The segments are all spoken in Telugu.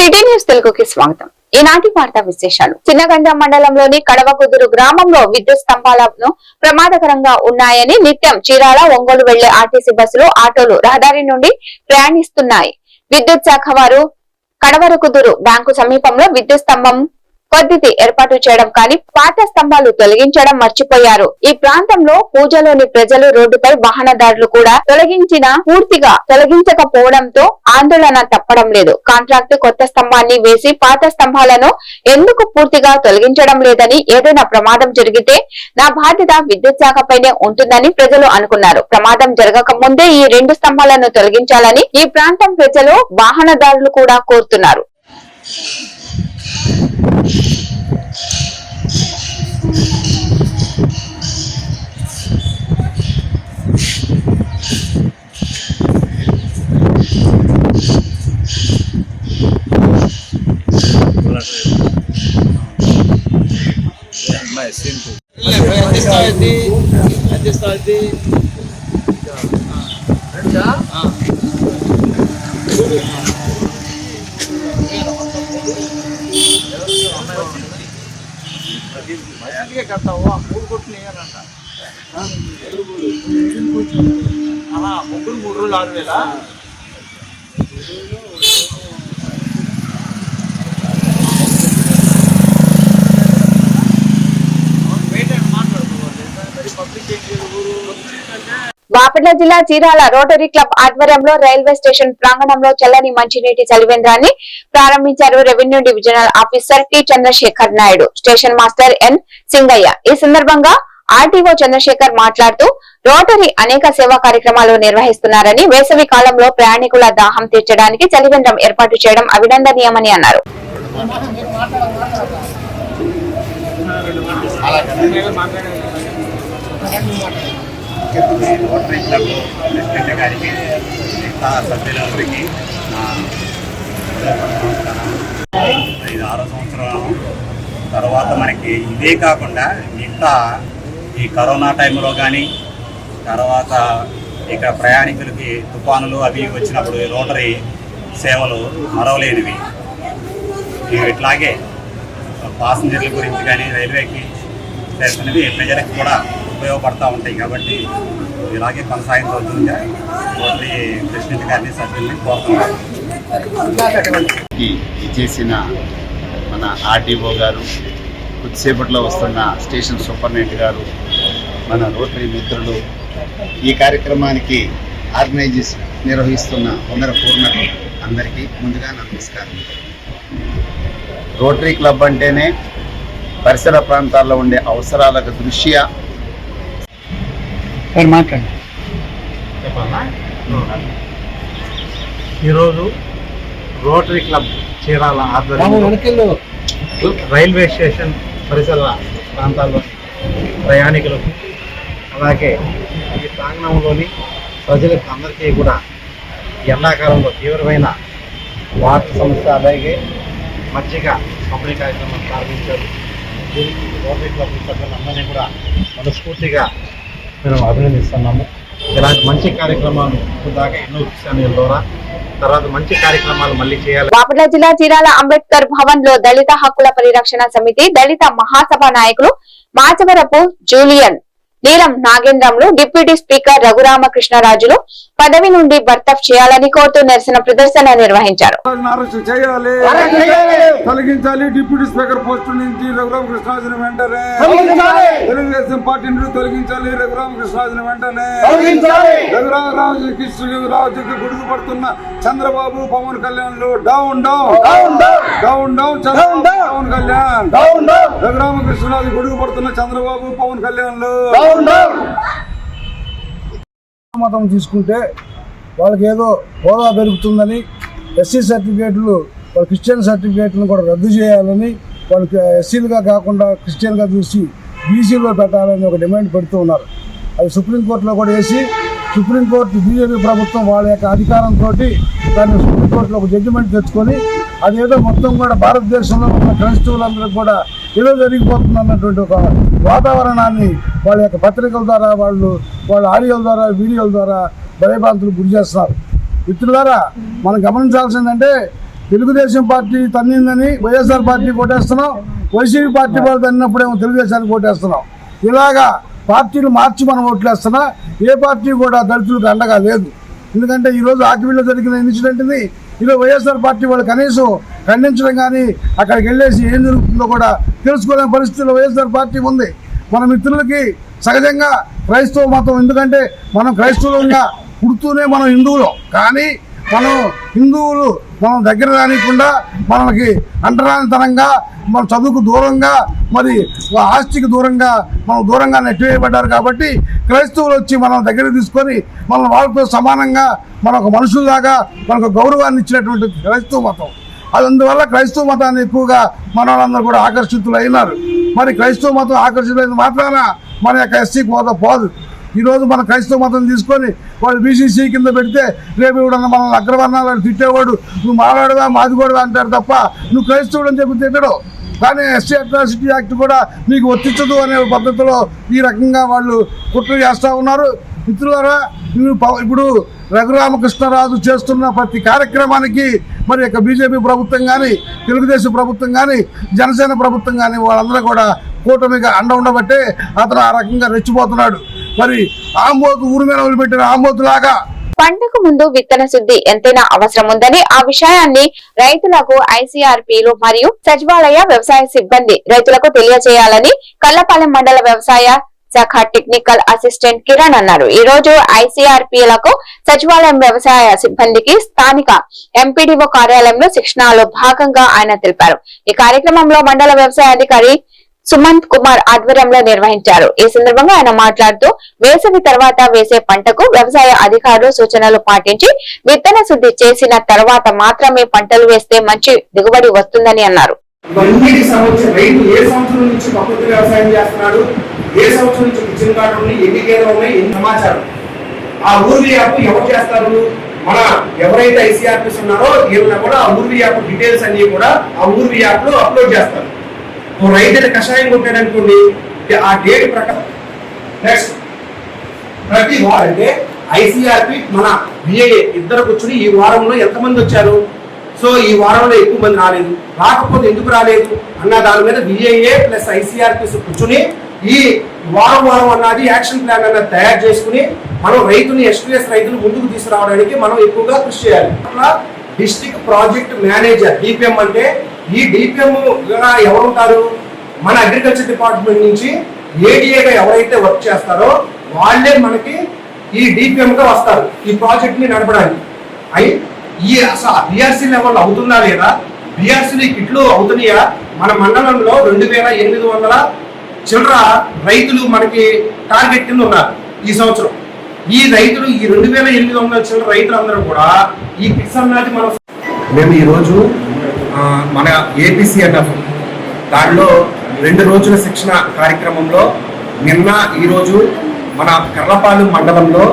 సిటీ న్యూస్ తెలుగుకి స్వాగతం. ఈనాటి వార్తా విశేషాలు. చిన్నగంజం మండలంలోని కడవకుదురు గ్రామంలో విద్యుత్ స్తంభాలను ప్రమాదకరంగా ఉన్నాయని నిత్యం చీరాల ఒంగోలు వెళ్లే ఆర్టీసీ బస్సులు, ఆటోలు రహదారి నుండి ప్రయాణిస్తున్నాయి. విద్యుత్ శాఖ వారు కడవకుదురు బ్యాంకు సమీపంలో విద్యుత్ స్తంభం పద్ధతి ఏర్పాటు చేయడం కానీ పాత స్తంభాలు తొలగించడం మర్చిపోయారు. ఈ ప్రాంతంలో పూజలోని ప్రజలు, రోడ్డుపై వాహనదారులు కూడా పూర్తిగా తొలగించకపోవడంతో ఆందోళన తప్పడం లేదు. కాంట్రాక్టు కొత్త స్తంభాన్ని వేసి పాత స్తంభాలను ఎందుకు పూర్తిగా తొలగించడం లేదని, ఏదైనా ప్రమాదం జరిగితే నా బాధ్యత విద్యుత్ శాఖపైనే ఉంటుందని ప్రజలు అనుకున్నారు. ప్రమాదం జరగక ముందే ఈ 2 స్తంభాలను తొలగించాలని ఈ ప్రాంతం ప్రజలు, వాహనదారులు కూడా కోరుతున్నారు. ముగ్గురు 3 రోజులు 6,000 బాపట్ల జిల్లా చీరాల రోటరీ క్లబ్ ఆధ్వర్యంలో రైల్వే స్టేషన్ ప్రాంగణంలో చల్లని మంచినీటి చలివేంద్రాన్ని ప్రారంభించారు revenue divisional officer T Chandrasekhar Naidu, station master N Singaiah. ఈ సందర్భంగా ఆర్టీఓ చంద్రశేఖర్ మాట్లాడుతూ రోటరీ అనేక సేవా కార్యక్రమాలు నిర్వహిస్తున్నారని, వేసవి కాలంలో ప్రయాణికుల దాహం తీర్చడానికి చలివేంద్రం ఏర్పాటు చేయడం అభినందనీయమని అన్నారు. రోటరీ క్లబ్ ప్రెసిడెంట్ గారికి, సభ్యులందరికీ 6వ సంవత్సరం తర్వాత మనకి ఇదే కాకుండా మిగతా ఈ కరోనా టైంలో కానీ, తర్వాత ఇక్కడ ప్రయాణికులకి తుఫానులు అవి వచ్చినప్పుడు రోటరీ సేవలు మరవలేనివి. ఇట్లాగే పాసింజర్ల గురించి కానీ రైల్వేకి చేస్తున్నవి ప్రజలకు కూడా ఉపయోగపడతా ఉంటాయి. కాబట్టి ఇలాగే కొనసాగించవలసిందిగా రోటరీ ప్రెసిడెంట్ గారిని, సభ్యుల్ని కోరుతున్నాను. చేసిన మన ఆర్డీఓ గారు, కొద్దిసేపట్లో వస్తున్న స్టేషన్ సూపరింటెండెంట్ గారు, మన రోటరీ మిత్రులు, ఈ కార్యక్రమానికి నిర్వహిస్తున్న వందర పూర్ణ అందరికీ ముందుగా నమస్కారం. రోటరీ క్లబ్ అంటేనే పరిసర ప్రాంతాల్లో ఉండే అవసరాలకు దృష్ట్యా ఈరోజు రోటరీ క్లబ్ చీరాల ఆధ్వర్యంలో రైల్వే స్టేషన్ పరిసర ప్రాంతాల్లో ప్రయాణికులకు, అలాగే ఈ ప్రాంగణంలోని ప్రజలకు అందరికీ కూడా ఎండాకాలంలో తీవ్రమైన వాటర్ సమస్య, అలాగే మజ్జిగ పంపిణీ కార్యక్రమం ప్రారంభించారు. దీనికి రోటరీ క్లబ్ సభ్యులందరినీ కూడా మనస్ఫూర్తిగా మేము అభినందిస్తున్నాము. ఇలాంటి మంచి కార్యక్రమాలు దాకా ఎన్నో ఛానళ్ళ ద్వారా తర్వాత మంచి కార్యక్రమాలు మళ్ళీ చేయాలి. బాపట్ల జిల్లా చీరాల అంబేద్కర్ భవన్ లో దళిత హక్కుల పరిరక్షణ సమితి, దళిత మహాసభ నాయకులు మాచవరపు జూలియన్, నీలం నాగేంద్రంలు, డిప్యూటీ స్పీకర్ రఘురామకృష్ణరాజులు పదవి నుండి బర్తఫ్ చేయాలని కోరుతూ నిరసన ప్రదర్శన నిర్వహించారు. తొలగించాలి డిప్యూటీ స్పీకర్ పోస్టు నుంచి రఘురామకృష్ణరాజును వెంటనే, తెలుగుదేశం పార్టీ నుండి తొలగించాలి రఘురామకృష్ణరాజును వెంటనే, రఘురామకృష్ణరాజుకి గొడుగు పడుతున్న Chandrababu, Pawan Kalyan down down down down Pawan Kalyan, Raghuramakrishnaraju గొడుగు పడుతున్న చంద్రబాబు, పవన్ కళ్యాణ్ మతం తీసుకుంటే వాళ్ళకి ఏదో హోదా పెరుగుతుందని, ఎస్సీ సర్టిఫికేట్లు వాళ్ళ క్రిస్టియన్ సర్టిఫికేట్లను కూడా రద్దు చేయాలని, వాళ్ళకి ఎస్సీలుగా కాకుండా క్రిస్టియన్గా చూసి బీసీలో పెట్టాలని ఒక డిమాండ్ పెడుతూ ఉన్నారు. అది సుప్రీంకోర్టులో కూడా వేసి, సుప్రీంకోర్టు బీజేపీ ప్రభుత్వం వాళ్ళ యొక్క అధికారంతో దాన్ని సుప్రీంకోర్టులో ఒక జడ్జిమెంట్ తెచ్చుకొని అదేదో మొత్తం కూడా భారతదేశంలో ఉన్న క్రైస్తవులందరికీ కూడా ఏదో జరిగిపోతుంది అన్నటువంటి ఒక వాతావరణాన్ని వాళ్ళ యొక్క పత్రికల ద్వారా, వాళ్ళ ఆడియోల ద్వారా, వీడియోల ద్వారా భయభ్రాంతులు గురి చేస్తున్నారు. మిత్రులారా, మనం గమనించాల్సిందంటే తెలుగుదేశం పార్టీ తన్నిందని వైఎస్ఆర్ పార్టీ కొట్టేస్తున్నాం, వైసీపీ పార్టీ వాళ్ళు తన్నినప్పుడేమో తెలుగుదేశానికి కొట్టేస్తున్నాం. ఇలాగా పార్టీలు మార్చి మనం ఓట్లేస్తున్నా ఏ పార్టీ కూడా దళితులకు అండగా లేదు. ఎందుకంటే ఈరోజు ఆకివీడులో జరిగిన ఇన్సిడెంట్ని ఈరోజు వైఎస్ఆర్ పార్టీ వాళ్ళు కనీసం ఖండించడం కానీ అక్కడికి వెళ్ళేసి ఏం జరుగుతుందో కూడా తెలుసుకోలేని పరిస్థితుల్లో వైఎస్ఆర్ పార్టీ ఉంది. మన మిత్రులకి సహజంగా క్రైస్తవ మతం, ఎందుకంటే మనం క్రైస్తవులంగా పుడుతూనే మనం హిందువులం, కానీ మనం హిందువులు మనం దగ్గర రానికుండా మనకి అంటరానితనంగా మన చదువుకు దూరంగా మరి ఆస్తికి దూరంగా మనం దూరంగా నెట్టివేయబడ్డారు. కాబట్టి క్రైస్తవులు వచ్చి మనం దగ్గర తీసుకొని మనం వాళ్ళతో సమానంగా మన ఒక మనుషుల్లాగా మనకు గౌరవాన్ని ఇచ్చినటువంటి క్రైస్తవ మతం. అందువల్ల క్రైస్తవ మతాన్ని ఎక్కువగా మన వాళ్ళందరూ కూడా ఆకర్షితులు అయినారు. మరి క్రైస్తవ మతం ఆకర్షితులైన మాత్రాన మన యొక్క ఎస్సీకి హోదా పోదు. ఈరోజు మన క్రైస్తవ మతం తీసుకొని వాళ్ళు బీసీసీ కింద పెడితే రేపు ఇవ్వడన్నా మనల్ని అగ్రవర్ణాలను తిట్టేవాడు నువ్వు మాట్లాడవా మాదిగోడవా అంటారు తప్ప నువ్వు క్రైస్తవుడు అని చెప్పి తిట్టడు. కానీ ఎస్సీ అట్రాసిటీ యాక్ట్ కూడా మీకు వర్తించదు అనే పద్ధతిలో ఈ రకంగా వాళ్ళు కుట్ర చేస్తూ ఉన్నారు. మిత్రులారా, ఇప్పుడు రఘురామకృష్ణరాజు చేస్తున్న ప్రతి కార్యక్రమానికి మరి యొక్క బీజేపీ ప్రభుత్వం కానీ తెలుగుదేశం ప్రభుత్వం కానీ జనసేన ప్రభుత్వం కానీ వాళ్ళందరూ కూడా కూటమిగా అండ ఉండబట్టే అతను ఆ రకంగా రెచ్చిపోతున్నాడు. మరి ఆంబోతు ఊరి మీద వదిలిపెట్టిన ఆంబోతులాగా పంటకు ముందు విత్తన శుద్ధి ఎంతైనా అవసరం ఉందని, ఆ విషయాన్ని రైతులకు ఐసీఆర్పీలు మరియు సచివాలయ వ్యవసాయ సిబ్బంది రైతులకు తెలియజేయాలని కల్లపాలెం మండల వ్యవసాయ శాఖ టెక్నికల్ అసిస్టెంట్ కిరణ్ అన్నారు. ఈ రోజు ఐసీఆర్పీలకు సచివాలయం వ్యవసాయ సిబ్బందికి స్థానిక ఎంపీడీఓ కార్యాలయంలో శిక్షణలో భాగంగా ఆయన తెలిపారు. ఈ కార్యక్రమంలో మండల వ్యవసాయ అధికారి సుమంత్ కుమార్ ఆధ్వర్యంలో నిర్వహించారు. ఈ సందర్భంగా ఆయన మాట్లాడుతూ వేసవి తర్వాత వేసే పంటకు వ్యవసాయ అధికారులు సూచనలు పాటించి విత్తన శుద్ధి చేసిన తర్వాత మాత్రమే పంటలు వేస్తే మంచి దిగుబడి వస్తుందని అన్నారు. ఏ సంవత్సరం నుంచి కిచెన్ గార్డు ఉన్నాయి, ఎన్ని గేదెలు ఉన్నాయి, ఎన్ని సమాచారం ఆ ఊర్వి యాప్ ఎవరు చేస్తారు, మన ఎవరైతే ఐసీఆర్పీస్ ఉన్నారో ఏమన్నా కూడా ఆ ఊర్వి యాప్ డీటెయిల్స్ అన్ని కూడా ఆ ఊర్వి యాప్ లో అప్లోడ్ చేస్తారు. రైతు కషాయం కొట్టాడు అనుకోండి, ఆ డేట్ ప్రకారం నెక్స్ట్ ప్రతి వారం అంటే ఐసీఆర్పీ మన బిఏఏ ఇద్దరు కూర్చుని ఈ వారంలో ఎంతమంది వచ్చారు, సో ఈ వారంలో ఎక్కువ మంది రాలేదు, రాకపోతే ఎందుకు రాలేదు అన్న దాని మీద బిఏఏ ప్లస్ ఐసీఆర్పీస్ కూర్చుని ఈ వారం అన్నది యాక్షన్ ప్లాన్ అన్నది తయారు చేసుకుని మనం రైతుని ఎస్టీఎస్ రైతులు ముందుకు తీసుకురావడానికి మనం ఎక్కువగా కృషి చేయాలి. అట్లా డిస్ట్రిక్ట్ ప్రాజెక్ట్ మేనేజర్ డిపిఎం అంటే ఈ డిపిఎం ఎవరు ఉంటారు, మన అగ్రికల్చర్ డిపార్ట్మెంట్ నుంచి ఏడీఏగా ఎవరైతే వర్క్ చేస్తారో వాళ్ళే మనకి ఈ డిపిఎం గా వస్తారు ఈ ప్రాజెక్ట్ ని నడపడానికి. ఈ బిఆర్సీ లెవెల్ అవుతుందా లేదా, బిఆర్సీ కిట్లు అవుతున్నాయా, మన మండలంలో 2800 చిల్లర రైతులు మనకి టార్గెట్ కింద ఉన్నారు ఈ సంవత్సరం. ఈ రైతులు ఈ 2800 చిల్లర రైతులందరూ కూడా ఈ కిట్స్ అన్నది మేము ఈరోజు మన ఏపీసీఎఫ్ దానిలో 2 రోజుల శిక్షణ కార్యక్రమంలో నిన్న ఈరోజు మన కర్లపాలెం మండలంలో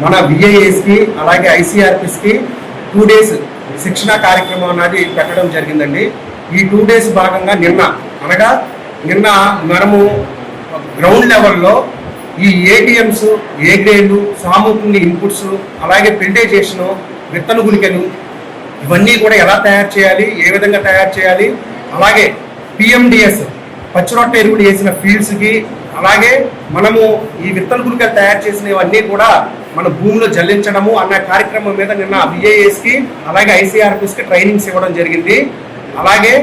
మన విఐఏస్కి అలాగే ఐసీఆర్పీస్కి 2 days శిక్షణ కార్యక్రమం అన్నది పెట్టడం జరిగిందండి. ఈ 2 days భాగంగా నిన్న మనము గ్రౌండ్ లెవెల్లో ఈ ఏటీఎంస్, ఏ గ్రేడ్లు, సామూహిక ఇన్పుట్స్, అలాగే ఫిల్టరైజేషను, విత్తన గుళికలు ఇవన్నీ కూడా ఎలా తయారు చేయాలి, ఏ విధంగా తయారు చేయాలి, అలాగే పిఎండిఎస్ పచ్చిరొట్ట ఎరువులు వేసిన ఫీల్డ్స్కి, అలాగే మనము ఈ విత్తన గుళికలు తయారు చేసినవన్నీ కూడా మన భూమిలో జల్లించడము అన్న కార్యక్రమం మీద నిన్న బిఏఎస్కి అలాగే ఐసీఆర్పీస్కి ట్రైనింగ్స్ ఇవ్వడం జరిగింది. అలాగే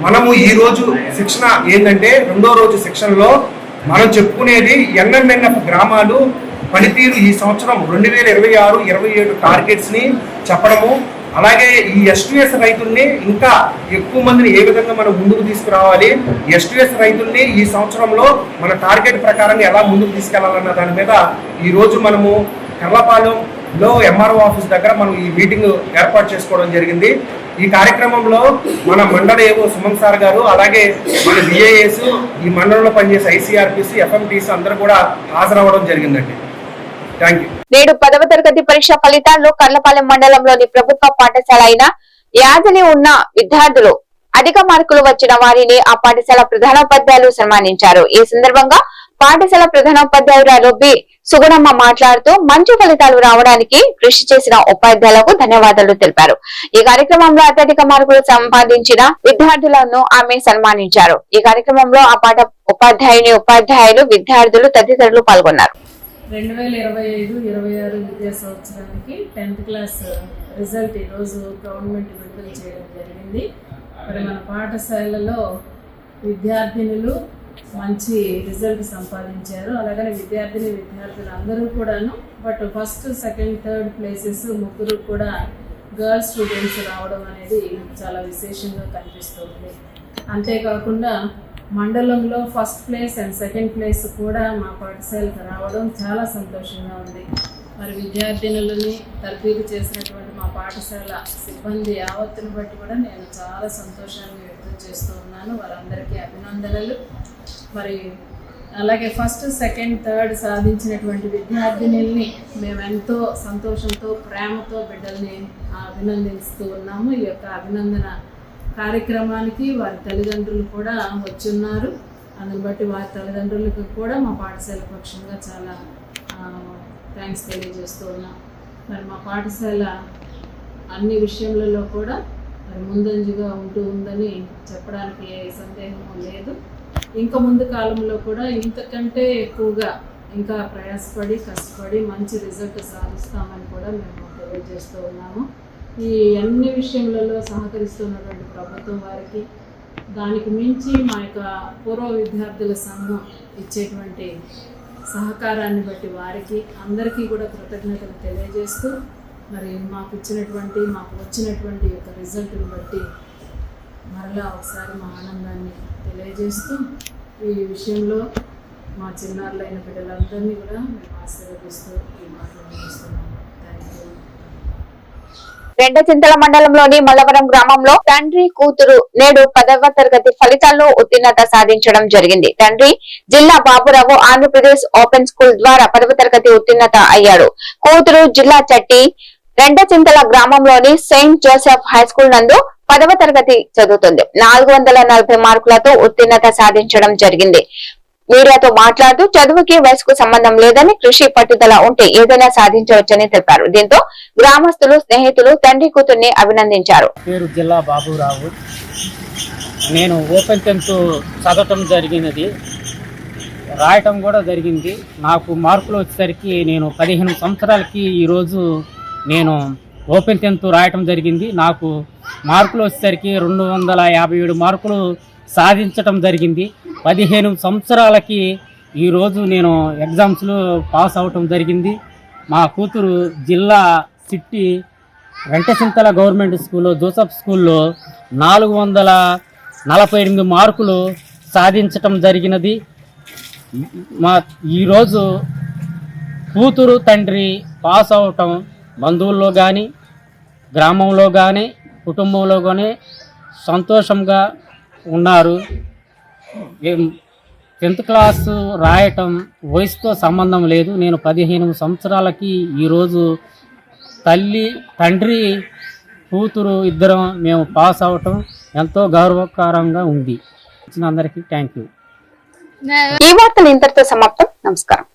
మనము ఈ రోజు శిక్షణ ఏంటంటే 2వ రోజు శిక్షణలో మనం చెప్పుకునేది ఎన్ఎంఎన్ఎఫ్ గ్రామాలు పనితీరు ఈ సంవత్సరం 2026-27 టార్గెట్స్ని చెప్పడము, అలాగే ఈ ఎస్టీఎస్ రైతుల్ని ఇంకా ఎక్కువ మందిని ఏ విధంగా మనం ముందుకు తీసుకురావాలి, ఎస్టీఎస్ రైతుల్ని ఈ సంవత్సరంలో మన టార్గెట్ ప్రకారంగా ఎలా ముందుకు తీసుకెళ్లాలన్న దాని మీద ఈరోజు మనము కర్లపాలెంలో ఎంఆర్ఓ ఆఫీస్ దగ్గర మనం ఈ మీటింగ్ ఏర్పాటు చేసుకోవడం జరిగింది. ఈ కార్యక్రమంలో మన మండల ఏవో సుమంత్ సార్ గారు, అలాగే మన బిఏఎస్, ఈ మండలంలో పనిచేసే ఐసీఆర్పీస్, ఎఫ్ఎంటీస్ అందరూ కూడా హాజరవ్వడం జరిగిందండి. Thank you. నేడు 10వ తరగతి పరీక్ష ఫలితాల్లో కర్లపాలెం మండలంలోని ప్రభుత్వ పాఠశాల అయిన యాదలి ఉన్న విద్యార్థులు అధిక మార్కులు వచ్చిన వారిని ఆ పాఠశాల ప్రధానోపాధ్యాయులు సన్మానించారు. ఈ సందర్భంగా పాఠశాల ప్రధానోపాధ్యాయురాలు బి సుగుణమ్మ మాట్లాడుతూ మంచి ఫలితాలు రావడానికి కృషి చేసిన ఉపాధ్యాయులకు ధన్యవాదాలు తెలిపారు. ఈ కార్యక్రమంలో అత్యధిక మార్కులు సంపాదించిన విద్యార్థులను ఆమె సన్మానించారు. ఈ కార్యక్రమంలో ఆ పాఠ ఉపాధ్యాయులు విద్యార్థులు తదితరులు పాల్గొన్నారు. 2025-26 విద్యా సంవత్సరానికి 10th క్లాస్ రిజల్ట్ ఈరోజు గవర్నమెంట్ విడుదల చేయడం జరిగింది. మరి మన పాఠశాలలో విద్యార్థినులు మంచి రిజల్ట్ సంపాదించారు. అలాగనే విద్యార్థులు అందరూ కూడాను, but first second third places ముగ్గురు కూడా గర్ల్స్ స్టూడెంట్స్ రావడం అనేది చాలా విశేషంగా కనిపిస్తుంది. అంతేకాకుండా మండలంలో first place and second place కూడా మా పాఠశాలకు రావడం చాలా సంతోషంగా ఉంది. మరి విద్యార్థినులని తరబీదు చేసినటువంటి మా పాఠశాల సిబ్బంది యావత్తును బట్టి కూడా నేను చాలా సంతోషాన్ని వ్యక్తం చేస్తూ ఉన్నాను. వారందరికీ అభినందనలు. మరి అలాగే ఫస్ట్ సెకండ్ థర్డ్ సాధించినటువంటి విద్యార్థినుల్ని మేము ఎంతో సంతోషంతో ప్రేమతో బిడ్డల్ని అభినందిస్తూ ఉన్నాము. ఈ యొక్క అభినందన కార్యక్రమానికి వారి తల్లిదండ్రులు కూడా వచ్చున్నారు. అందుని బట్టి వారి తల్లిదండ్రులకు కూడా మా పాఠశాల పక్షంగా చాలా థ్యాంక్స్ తెలియజేస్తూ ఉన్నాం. మరి మా పాఠశాల అన్ని విషయములలో కూడా మరి ముందంజుగా ఉందని చెప్పడానికి ఏ సందేహము లేదు. ఇంకా ముందు కాలంలో కూడా ఇంతకంటే ఎక్కువగా ఇంకా ప్రయాసపడి కష్టపడి మంచి రిజల్ట్ సాధిస్తామని కూడా మేము తెలియజేస్తూ ఉన్నాము. ఈ అన్ని విషయములలో సహకరిస్తున్నటువంటి ప్రభుత్వం వారికి, దానికి మించి మా యొక్క పూర్వ విద్యార్థుల సంఘం ఇచ్చేటువంటి సహకారాన్ని బట్టి వారికి అందరికీ కూడా కృతజ్ఞతలు తెలియజేస్తూ, మరి మాకు వచ్చినటువంటి యొక్క రిజల్ట్ని బట్టి మరలా ఒకసారి మా ఆనందాన్ని తెలియజేస్తూ, ఈ విషయంలో మా చిన్నారులైన బిడ్డలందరినీ కూడా మేము ఆశీర్వదిస్తూ ఈ మాటలు ముగిస్తున్నాము. Thank you. రెండచింతల మండలంలోని మల్లవరం గ్రామంలో తండ్రి కూతురు నేడు 10వ తరగతి ఫలితాల్లో ఉత్తీర్ణత సాధించడం జరిగింది. తండ్రి జిల్లా బాబురావు ఆంధ్రప్రదేశ్ ఓపెన్ స్కూల్ ద్వారా 10వ తరగతి ఉత్తీర్ణత అయ్యాడు. కూతురు జిల్లా చట్టి రెండచింతల గ్రామంలోని సెయింట్ జోసెఫ్ హై స్కూల్ నందు 10వ తరగతి చదువుతుంది. 440 మార్కులతో ఉత్తీర్ణత సాధించడం జరిగింది. మీడియాతో మాట్లాడుతూ చదువుకి వయసుకు సంబంధం లేదని, కృషి పట్టుదల ఉంటే ఏదైనా సాధించవచ్చని తెలిపారు. దీంతో గ్రామస్తులు స్నేహితులు తండ్రి కూతుర్ని అభినందించారు. పేరు జిల్లా బాబురావు. నేను ఓపెన్ 10th చదవటం జరిగినది, రాయటం కూడా జరిగింది. నాకు మార్కులు వచ్చేసరికి నేను 15 సంవత్సరాలకి ఈరోజు నేను ఓపెన్ 10th రాయటం జరిగింది. నాకు మార్కులు వచ్చేసరికి 257 మార్కులు సాధించటం జరిగింది. 15 సంవత్సరాలకి ఈరోజు నేను ఎగ్జామ్స్లో పాస్ అవటం జరిగింది. మా కూతురు జిల్లా సిట్టి రెంటచింతల గవర్నమెంట్ స్కూల్లో జోసెఫ్ స్కూల్లో 448 మార్కులు సాధించటం జరిగినది. ఈరోజు కూతురు తండ్రి పాస్ అవటం బంధువుల్లో కానీ గ్రామంలో కానీ కుటుంబంలో కానీ సంతోషంగా ఉన్నారు. 10th క్లాసు రాయటం వయసుతో సంబంధం లేదు. నేను 15 సంవత్సరాలకి ఈరోజు తండ్రి కూతురు ఇద్దరం మేము పాస్ అవటం ఎంతో గౌరవకరంగా ఉంది. అందరికీ థ్యాంక్ యూ. ఈ వార్తలు ఇంతటితో సమాప్తం. నమస్కారం.